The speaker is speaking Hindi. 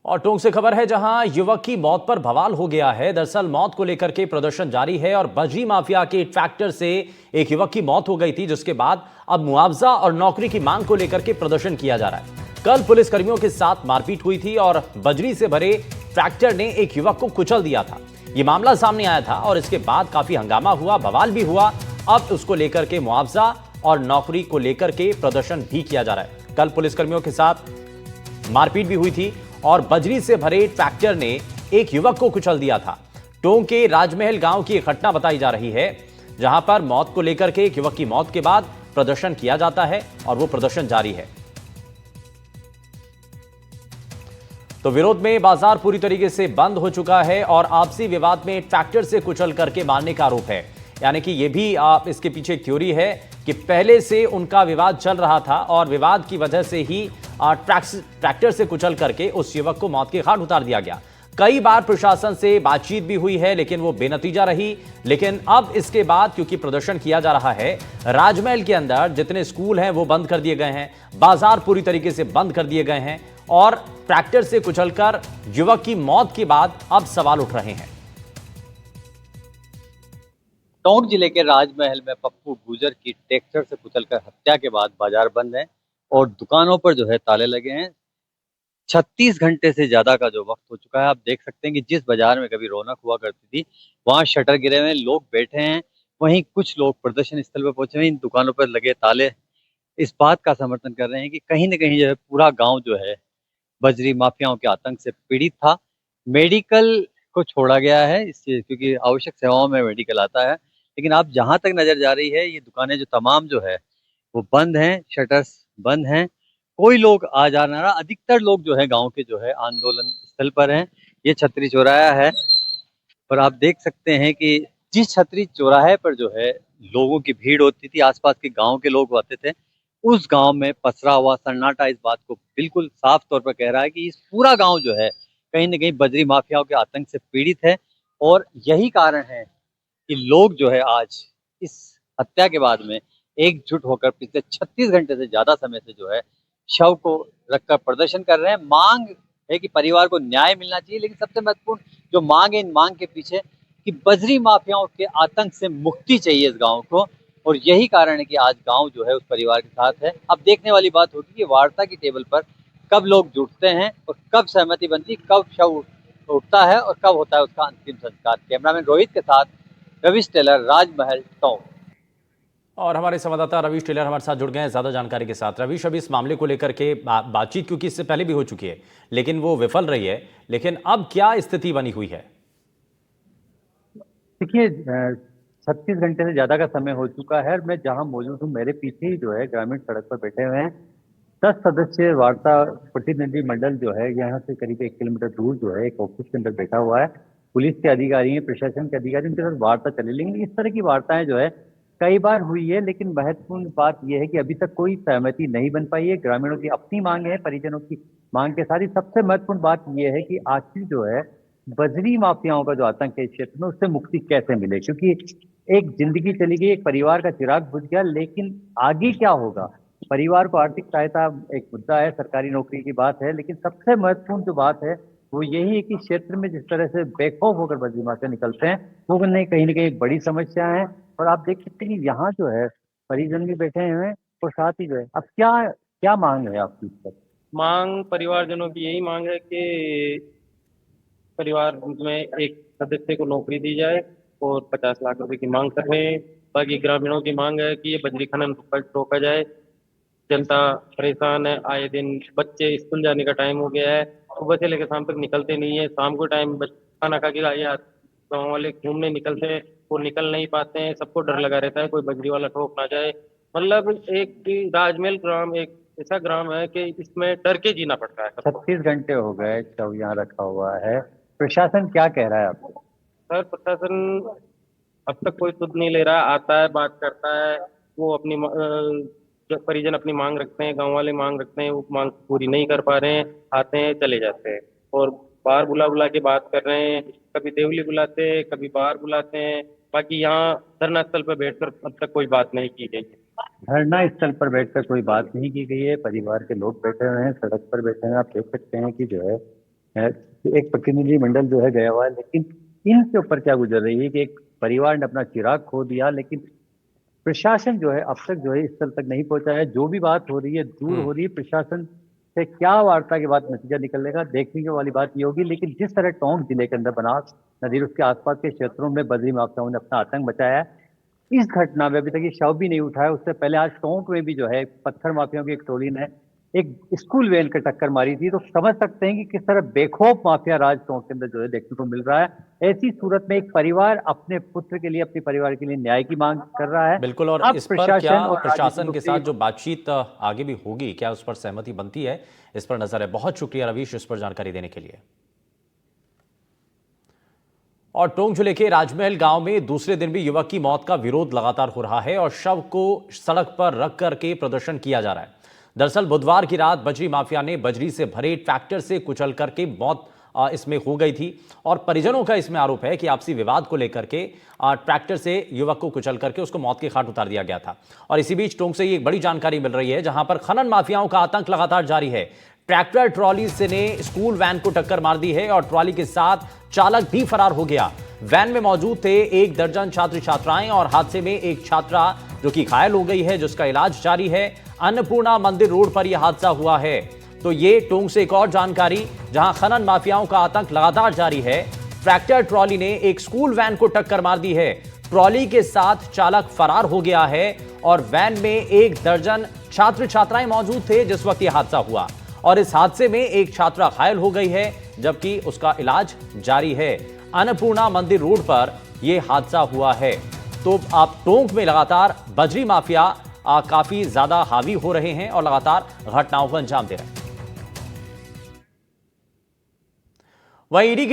और टोंक से खबर है जहां युवक की मौत पर बवाल हो गया है। दरअसल मौत को लेकर के प्रदर्शन जारी है और बजरी माफिया के ट्रैक्टर से एक युवक की मौत हो गई थी, जिसके बाद अब मुआवजा और नौकरी की मांग को लेकर के प्रदर्शन किया जा रहा है। कल पुलिसकर्मियों के साथ मारपीट हुई थी और बजरी से भरे ट्रैक्टर ने एक युवक को कुचल दिया था। यह मामला सामने आया था और इसके बाद काफी हंगामा हुआ, बवाल भी हुआ। अब उसको लेकर के मुआवजा और नौकरी को लेकर के प्रदर्शन भी किया जा रहा है। कल पुलिसकर्मियों के साथ मारपीट भी हुई थी और बजरी से भरे ट्रैक्टर ने एक युवक को कुचल दिया था। टोंक के राजमहल गांव की एक घटना बताई जा रही है, जहां पर मौत को लेकर के एक युवक की मौत के बाद प्रदर्शन किया जाता है और वो प्रदर्शन जारी है। तो विरोध में बाजार पूरी तरीके से बंद हो चुका है और आपसी विवाद में ट्रैक्टर से कुचल करके मारने का आरोप है। यानी कि यह भी इसके पीछे एक थ्योरी है कि पहले से उनका विवाद चल रहा था और विवाद की वजह से ही ट्रैक्टर से कुचल करके उस युवक को मौत के घाट उतार दिया गया। कई बार प्रशासन से बातचीत भी हुई है, लेकिन वो बेनतीजा रही। लेकिन अब इसके बाद क्योंकि प्रदर्शन किया जा रहा है, राजमहल के अंदर जितने स्कूल हैं वो बंद कर दिए गए हैं, बाजार पूरी तरीके से बंद कर दिए गए हैं और ट्रैक्टर से कुचलकर युवक की मौत के बाद अब सवाल उठ रहे हैं। टोंक जिले के राजमहल में पप्पू गुजर की ट्रैक्टर से कुचलकर हत्या के बाद बाजार बंद है और दुकानों पर जो है ताले लगे हैं। 36 घंटे से ज्यादा का जो वक्त हो चुका है। आप देख सकते हैं कि जिस बाजार में कभी रौनक हुआ करती थी, वहां शटर गिरे हुए हैं, लोग बैठे हैं। वहीं कुछ लोग प्रदर्शन स्थल पर पहुंचे हुए इन दुकानों पर लगे ताले इस बात का समर्थन कर रहे हैं कि कहीं ना कहीं जो है पूरा गांव जो है बजरी माफियाओं के आतंक से पीड़ित था। मेडिकल को छोड़ा गया है इससे, क्योंकि आवश्यक सेवाओं में मेडिकल आता है। लेकिन आप जहां तक नजर जा रही है, ये दुकानें जो तमाम जो है वो बंद हैं, शटर्स बंद हैं। कोई लोग आ जा ना रहा। अधिकतर लोग जो है गांव के जो है आंदोलन स्थल पर हैं। ये छतरी चौराहा है और आप देख सकते हैं कि जिस छतरी चौराहे पर जो है लोगों की भीड़ होती थी, आसपास के गांव के लोग आते थे, उस गांव में पसरा हुआ सन्नाटा इस बात को बिल्कुल साफ तौर पर कह रहा है कि इस पूरा गांव जो है कहीं ना कहीं बजरी माफियाओं के आतंक से पीड़ित है। और यही कारण है कि लोग जो है आज इस हत्या के बाद में एकजुट होकर पिछले 36 घंटे से ज्यादा समय से जो है शव को रखकर प्रदर्शन कर रहे हैं। मांग है कि परिवार को न्याय मिलना चाहिए, लेकिन सबसे महत्वपूर्ण जो मांग है इन मांग के पीछे कि बजरी माफियाओं के आतंक से मुक्ति चाहिए इस गांव को। और यही कारण है कि आज गांव जो है उस परिवार के साथ है। अब देखने वाली बात होगी कि वार्ता की टेबल पर कब लोग जुटते हैं और कब सहमति बनती, कब शव उठता है और कब होता है उसका अंतिम संस्कार। कैमरामैन रोहित के साथ रविश टेलर, राजमहल, टोंक। और हमारे संवाददाता रवीश टेलर हमारे साथ जुड़ गए हैं ज्यादा जानकारी के साथ। रवीश, अभी इस मामले को लेकर के बातचीत क्योंकि इससे पहले भी हो चुकी है, लेकिन वो विफल रही है, लेकिन अब क्या स्थिति बनी हुई है? देखिए, 36 घंटे से ज्यादा का समय हो चुका है। मैं जहां मौजूद हूँ, मेरे पीछे ही जो है ग्रामीण सड़क पर बैठे हुए हैं 10 सदस्यीय वार्ता प्रतिनिधि मंडल जो है यहाँ से करीब 1 किलोमीटर दूर जो है एक ऑफिस के अंदर बैठा हुआ है। पुलिस के अधिकारी हैं, प्रशासन के अधिकारी, उनके साथ वार्ता चली। लेकिन इस तरह की वार्ताएं जो है कई बार हुई है, लेकिन महत्वपूर्ण बात यह है कि अभी तक कोई सहमति नहीं बन पाई है। ग्रामीणों की अपनी मांग है, परिजनों की मांग के साथ ही सबसे महत्वपूर्ण बात यह है कि आखिर जो है बजरी माफियाओं का जो आतंक है इस क्षेत्र में, उससे मुक्ति कैसे मिले। क्योंकि एक जिंदगी चली गई, एक परिवार का चिराग बुझ गया, लेकिन आगे क्या होगा। परिवार को आर्थिक सहायता एक मुद्दा है, सरकारी नौकरी की बात है, लेकिन सबसे महत्वपूर्ण जो बात है वो यही है कि क्षेत्र में जिस तरह से बेखौफ होकर बजरी माफिया निकलते हैं, वो कहीं ना कहीं एक बड़ी समस्या है। और आप देख सकते हैं कि यहाँ जो है परिजन भी बैठे हैं और साथ ही जो है अब क्या क्या मांग है आपकी इस पर? मांग परिवारजनों की यही मांग है कि परिवार में एक सदस्य को नौकरी दी जाए और 50 लाख रुपए की मांग कर रहे हैं। बाकी ग्रामीणों की मांग है कि ये बजरी खनन रोका जाए। जनता परेशान है, आए दिन बच्चे स्कूल जाने का टाइम हो गया है, सुबह से लेकर शाम तक निकलते नहीं है। शाम को टाइम खाना खा के गाँव वाले घूमने निकलते हैं, वो निकल नहीं पाते हैं। सबको डर लगा रहता है कोई बजरी वाला ठोक ना जाए। मतलब एक राजमहल ग्राम एक ऐसा ग्राम है कि इसमें डर के जीना पड़ता है सबको। 36 घंटे हो गए शव यहाँ रखा हुआ है, प्रशासन क्या कह रहा है आपको? सर प्रशासन अब तक कोई सुध नहीं ले रहा। आता है, बात करता है, वो अपनी जब परिजन अपनी मांग रखते हैं, गांव वाले मांग रखते हैं, वो मांग पूरी नहीं कर पा रहे हैं। आते हैं, चले जाते हैं और बाहर बुला बुला के बात कर रहे हैं। कभी देवली बुलाते हैं, कभी बाहर बुलाते हैं। बाकी यहाँ धरना स्थल पर बैठकर अब तक कोई बात नहीं की गई। धरना स्थल पर बैठकर कोई बात नहीं की गई है। परिवार के लोग बैठे हुए हैं, सड़क पर बैठे हैं। आप देख सकते हैं कि जो है एक प्रतिनिधि मंडल जो है गया हुआ है, लेकिन इनके ऊपर क्या गुजर रही है कि एक परिवार ने अपना चिराग खो दिया, लेकिन प्रशासन जो है अब तक जो है इस स्थल तक नहीं पहुंचा है। जो भी बात हो रही है दूर हो रही है, प्रशासन से क्या वार्ता के बाद नतीजा निकलेगा देखने की वाली बात ये होगी। लेकिन जिस तरह टोंक जिले के अंदर बनास नदी उसके आसपास के क्षेत्रों में बद्री माफियाओं ने अपना आतंक मचाया है, इस घटना में अभी तक ये शव भी नहीं उठा है। उससे पहले आज टोंक में भी जो है पत्थर माफियाओं की एक टोली ने एक स्कूल वैन को टक्कर मारी थी। तो समझ सकते हैं कि किस तरह बेखौफ माफिया राज टोंक के अंदर जो है देखने को मिल रहा है। ऐसी सूरत में एक परिवार अपने पुत्र के लिए, अपने परिवार के लिए न्याय की मांग कर रहा है। बिल्कुल। और अब इस पर क्या और प्रशासन के साथ जो बातचीत आगे भी होगी, क्या उस पर सहमति बनती है, इस पर नजर है। बहुत शुक्रिया रवीश इस पर जानकारी देने के लिए। और टोंक जिले के राजमहल गांव में दूसरे दिन भी युवक की मौत का विरोध लगातार हो रहा है और शव को सड़क पर रख करके प्रदर्शन किया जा रहा है। दरअसल बुधवार की रात बजरी माफिया ने बजरी से भरे ट्रैक्टर से कुचल करके मौत इसमें हो गई थी और परिजनों का इसमें आरोप है कि आपसी विवाद को लेकर के ट्रैक्टर से युवक को कुचल करके उसको मौत के घाट उतार दिया गया था। और इसी बीच टोंक से ये एक बड़ी जानकारी मिल रही है, जहां पर खनन माफियाओं का आतंक लगातार जारी है। ट्रैक्टर ट्रॉली से ने स्कूल वैन को टक्कर मार दी है और ट्रॉली के साथ चालक भी फरार हो गया। वैन में मौजूद थे 1 दर्जन छात्र छात्राएं और हादसे में एक छात्रा जो कि घायल हो गई है, जिसका इलाज जारी है। अन्नपूर्णा मंदिर रोड पर यह हादसा हुआ है। तो ये टोंक से एक और जानकारी, जहां खनन माफियाओं का आतंक लगातार जारी है। ट्रैक्टर ट्रॉली ने एक स्कूल वैन को टक्कर मार दी है, ट्रॉली के साथ चालक फरार हो गया है और वैन में 1 दर्जन छात्र छात्राएं मौजूद थे जिस वक्त यह हादसा हुआ। और इस हादसे में एक छात्रा घायल हो गई है, जबकि उसका इलाज जारी है। अन्नपूर्णा मंदिर रोड पर यह हादसा हुआ है। तो आप टोंक में लगातार बजरी माफिया काफी ज्यादा हावी हो रहे हैं और लगातार घटनाओं को अंजाम दे रहे हैं। वहीं ईडी